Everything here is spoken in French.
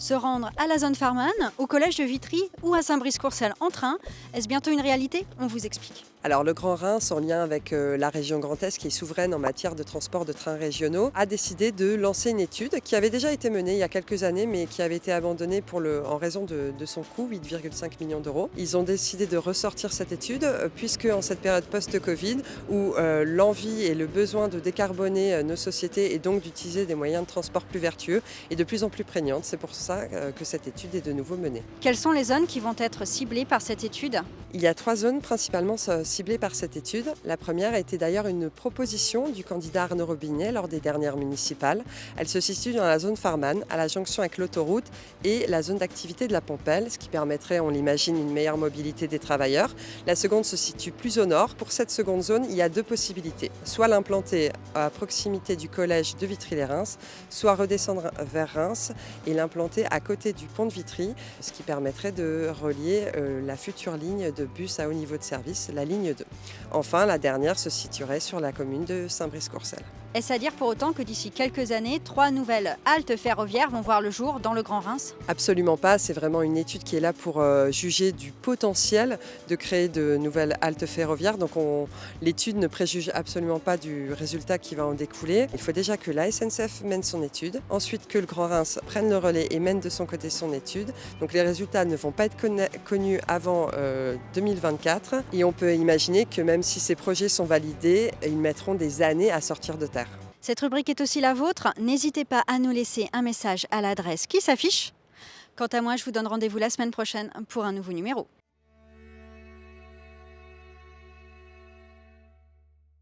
Se rendre à la zone Farman, au collège de Vitry ou à Saint-Brice-Courcelles en train, est-ce bientôt une réalité? On vous explique. Alors le Grand Reims, en lien avec la région Grand Est, qui est souveraine en matière de transport de trains régionaux, a décidé de lancer une étude qui avait déjà été menée il y a quelques années, mais qui avait été abandonnée en raison de son coût, 8,5 millions d'euros. Ils ont décidé de ressortir cette étude, puisque en cette période post-Covid, où l'envie et le besoin de décarboner nos sociétés et donc d'utiliser des moyens de transport plus vertueux est de plus en plus prégnante. C'est pour ça que cette étude est de nouveau menée. Quelles sont les zones qui vont être ciblées par cette étude? Il y a 3 zones principalement ciblées par cette étude. La première était d'ailleurs une proposition du candidat Arnaud Robinet lors des dernières municipales. Elle se situe dans la zone Farman, à la jonction avec l'autoroute et la zone d'activité de la Pompelle, ce qui permettrait, on l'imagine, une meilleure mobilité des travailleurs. La seconde se situe plus au nord. Pour cette seconde zone, il y a 2 possibilités. Soit l'implanter à proximité du collège de Vitry-les-Reims, soit redescendre vers Reims et l'implanter à côté du pont de Vitry, ce qui permettrait de relier la future ligne de bus à haut niveau de service, la ligne 2. Enfin, la dernière se situerait sur la commune de Saint-Brice-Courcelles. Est-ce à dire pour autant que d'ici quelques années, 3 nouvelles haltes ferroviaires vont voir le jour dans le Grand Reims? Absolument pas, c'est vraiment une étude qui est là pour juger du potentiel de créer de nouvelles haltes ferroviaires. Donc l'étude ne préjuge absolument pas du résultat qui va en découler. Il faut déjà que la SNCF mène son étude, ensuite que le Grand Reims prenne le relais et mène de son côté son étude. Donc les résultats ne vont pas être connus avant 2024 et on peut imaginer que même si ces projets sont validés, ils mettront des années à sortir de terre. Cette rubrique est aussi la vôtre. N'hésitez pas à nous laisser un message à l'adresse qui s'affiche. Quant à moi, je vous donne rendez-vous la semaine prochaine pour un nouveau numéro.